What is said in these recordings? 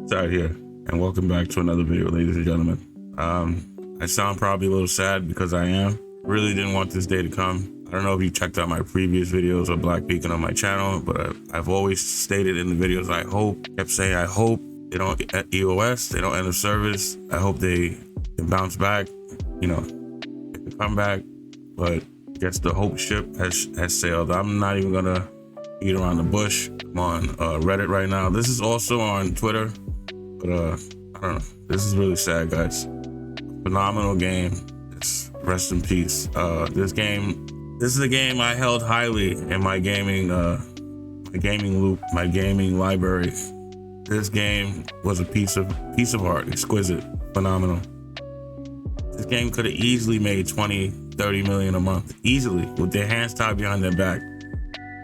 Side here, and welcome back to another video, ladies and gentlemen. I sound probably a little sad because I am. Really didn't want this day to come. I don't know if you checked out my previous videos of Black Beacon on my channel, but I've always stated in the videos, I hope they don't EOS, they don't end the service. I hope they can bounce back, make a comeback, but I guess the hope ship has sailed. I'm not even gonna beat around the bush. I'm on Reddit right now. This is also on Twitter, but I don't know. This is really sad, guys. Phenomenal game. Rest in peace. This is a game I held highly in my gaming loop, my gaming library. This game was a piece of art, exquisite, phenomenal. This game could have easily made 20, 30 million a month, easily, with their hands tied behind their back.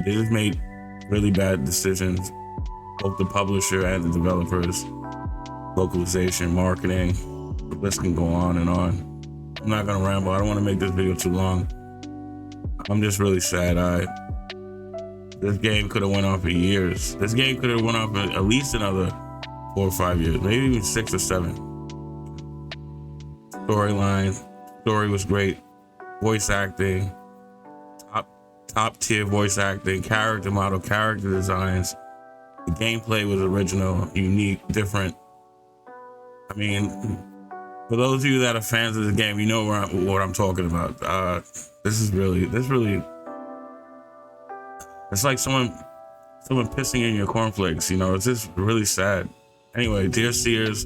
They just made really bad decisions, both the publisher and the developers. Localization, marketing, the list can go on and on. I'm not gonna ramble. I don't want to make this video too long. I'm just really sad. This game could have went on for years. This game could have went on for at least another 4 or 5 years, maybe even 6 or 7. Story was great. Voice acting, top tier voice acting, character model, character designs. The gameplay was original, unique, different. I mean, for those of you that are fans of the game, you know what I'm talking about. This really, it's like someone pissing in your cornflakes. It's just really sad. Anyway, dear Seers,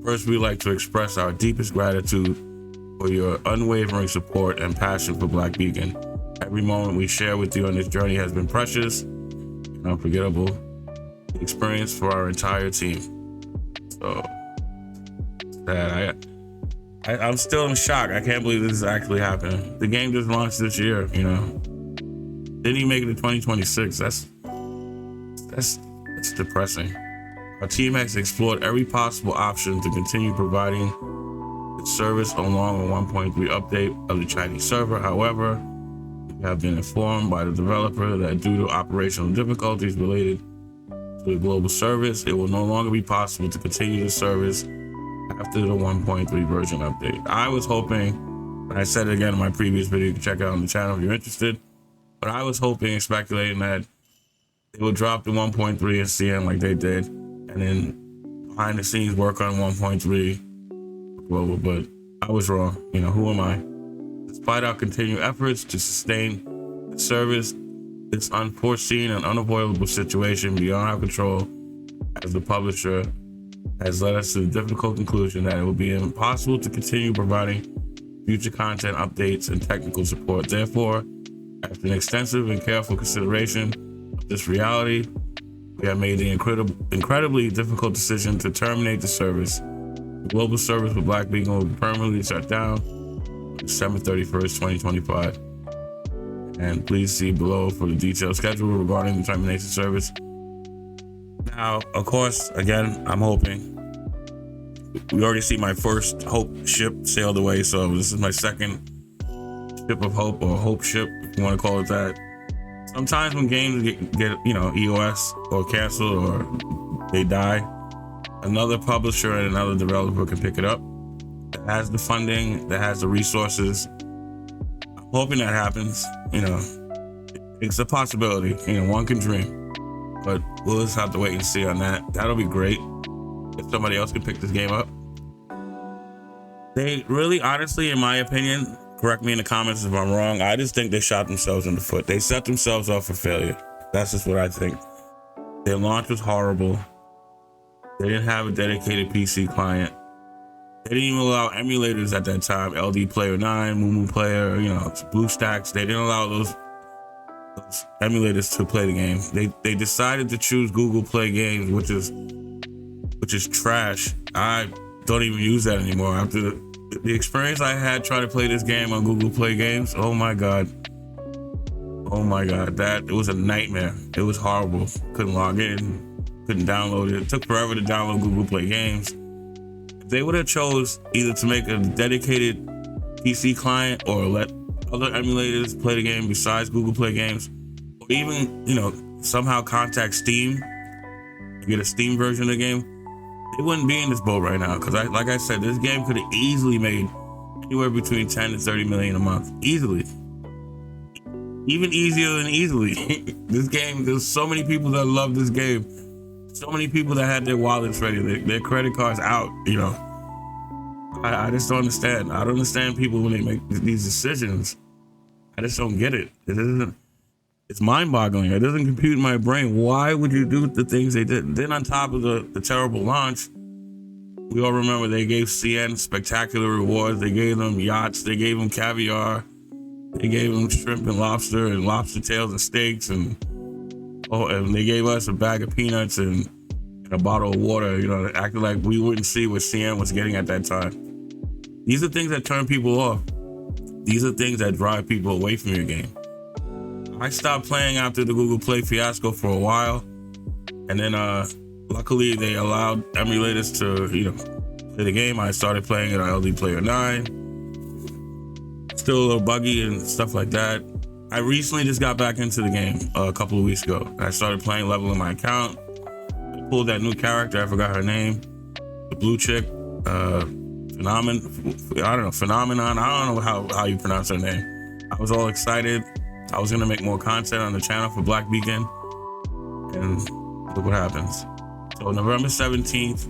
first we'd like to express our deepest gratitude for your unwavering support and passion for Black Beacon. Every moment we share with you on this journey has been precious and unforgettable experience for our entire team. So sad. I'm still in shock. I can't believe this is actually happening. The game just launched this year, Didn't even make it to 2026. That's depressing. Our team has explored every possible option to continue providing the service along with 1.3 update of the Chinese server. However, we have been informed by the developer that due to operational difficulties related to the global service, it will no longer be possible to continue the service after the 1.3 version update. I was hoping, and I said it again in my previous video, you can check it out on the channel if you're interested, but I was hoping and speculating that they would drop the 1.3 and CN like they did, and then behind the scenes work on 1.3 global, but I was wrong. Who am I? Despite our continued efforts to sustain the service, this unforeseen and unavoidable situation beyond our control as the publisher has led us to the difficult conclusion that it will be impossible to continue providing future content updates and technical support. Therefore, after an extensive and careful consideration of this reality, we have made the incredibly difficult decision to terminate the service. The global service for Black Beacon will be permanently shut down on December 31st, 2025. And please see below for the detailed schedule regarding the termination service. Now, of course, again, I'm hoping. We already see my first hope ship sailed away, so this is my second ship of hope, or hope ship, if you want to call it that. Sometimes when games get EOS or canceled or they die, another publisher and another developer can pick it up. That has the funding, that has the resources. I'm hoping that happens. It's a possibility. One can dream. But we'll just have to wait and see on that. That'll be great if somebody else can pick this game up. They really, honestly, in my opinion, correct me in the comments if I'm wrong, I just think they shot themselves in the foot. They set themselves up for failure. That's just what I think. Their launch was horrible. They didn't have a dedicated PC client. They didn't even allow emulators at that time. LD Player 9, Moo Player, BlueStacks. They didn't allow those emulators to play the game. They decided to choose Google Play Games, which is trash. I don't even use that anymore. After the experience I had trying to play this game on Google Play Games, oh my god, it was a nightmare. It was horrible. Couldn't log in, couldn't download it. It took forever to download Google Play Games. If they would have chose either to make a dedicated PC client or let other emulators play the game besides Google Play Games, or even somehow contact Steam and get a Steam version of the game, they wouldn't be in this boat right now. Because like I said, this game could have easily made anywhere between 10 to 30 million a month, easily. Even easier than easily. This game, there's so many people that love this game. So many people that had their wallets ready, their credit cards out, you know. I just don't understand. I don't understand people when they make these decisions. I just don't get it. It's mind-boggling. It doesn't compute in my brain. Why would you do the things they did? Then on top of the terrible launch, we all remember they gave CN spectacular rewards. They gave them yachts. They gave them caviar. They gave them shrimp and lobster tails and steaks, and they gave us a bag of peanuts and a bottle of water, you know, acting like we wouldn't see what CN was getting at that time. These are things that turn people off. These are things that drive people away from your game. I stopped playing after the Google Play fiasco for a while, and then luckily they allowed emulators to, you know, play the game. I started playing it on LD Player 9. Still a little buggy and stuff like that. I recently just got back into the game a couple of weeks ago. I started playing, leveling my account. I pulled that new character, I forgot her name, the blue chick, Phenomenon. I don't know how you pronounce her name. I was all excited. I was gonna make more content on the channel for Black Beacon, and look what happens. So November 17th,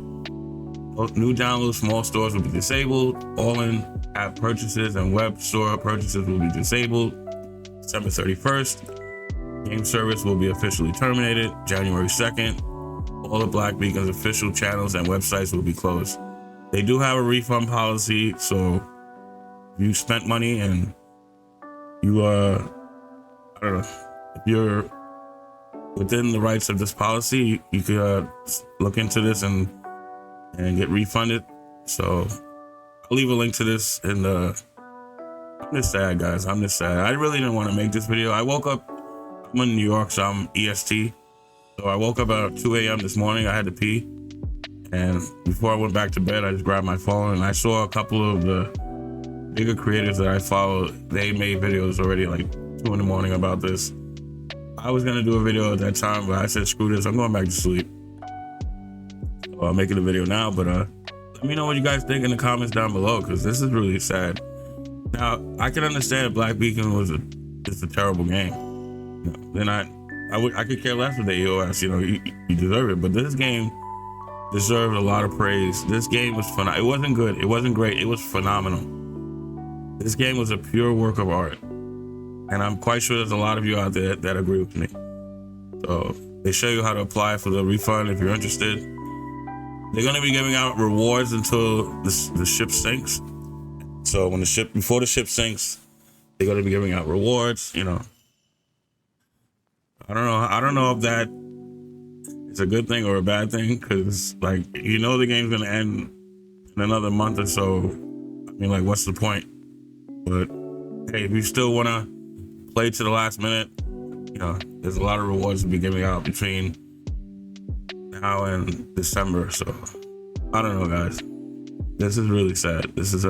new downloads from all stores will be disabled. All in-app purchases and web store purchases will be disabled. December 31st, game service will be officially terminated. January 2nd, all the Black Beacon's official channels and websites will be closed. They do have a refund policy, so if you spent money and you I don't know, if you're within the rights of this policy, you could look into this and get refunded. So I'll leave a link to this in the. I'm just sad, guys. I'm just sad. I really didn't want to make this video. I woke up. I'm in New York, so I'm EST. So I woke up at 2 a.m. this morning. I had to pee, and before I went back to bed, I just grabbed my phone and I saw a couple of the bigger creators that I follow. They made videos already like 2 in the morning about this. I was gonna do a video at that time, but I said screw this. I'm going back to sleep. So I'm making a video now, but let me know what you guys think in the comments down below, because this is really sad. Now I can understand Black Beacon it's a terrible game. You know, then I could care less with the EOS. You know, you deserve it, but this game deserved a lot of praise. This game was phenomenal. It wasn't good. It wasn't great. It was phenomenal. This game was a pure work of art, and I'm quite sure there's a lot of you out there that agree with me. So they show you how to apply for the refund if you're interested. They're gonna be giving out rewards until the ship sinks. So before the ship sinks, they're gonna be giving out rewards. You know, I don't know if that is a good thing or a bad thing, because like, you know, the game's gonna end in another month or so. I mean, like, what's the point? But hey, if you still wanna play to the last minute, you know, there's a lot of rewards to be giving out between now and December. So I don't know, guys. This is really sad. This is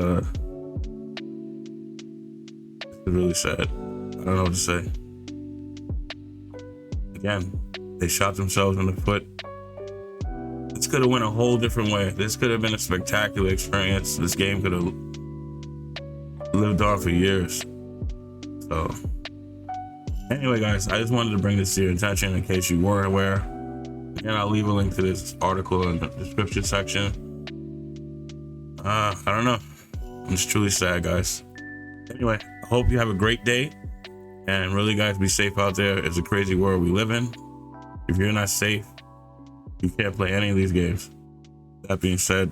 really sad. I don't know what to say. Again, they shot themselves in the foot. This could have went a whole different way. This could have been a spectacular experience. This game could have lived on for years. So anyway, guys, I just wanted to bring this to your attention in case you weren't aware. Again, I'll leave a link to this article in the description section. I don't know. I'm just truly sad, guys. Anyway, I hope you have a great day. And really, guys, be safe out there. It's a crazy world we live in. If you're not safe, you can't play any of these games. That being said,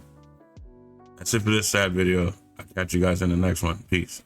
that's it for this sad video. I'll catch you guys in the next one. Peace.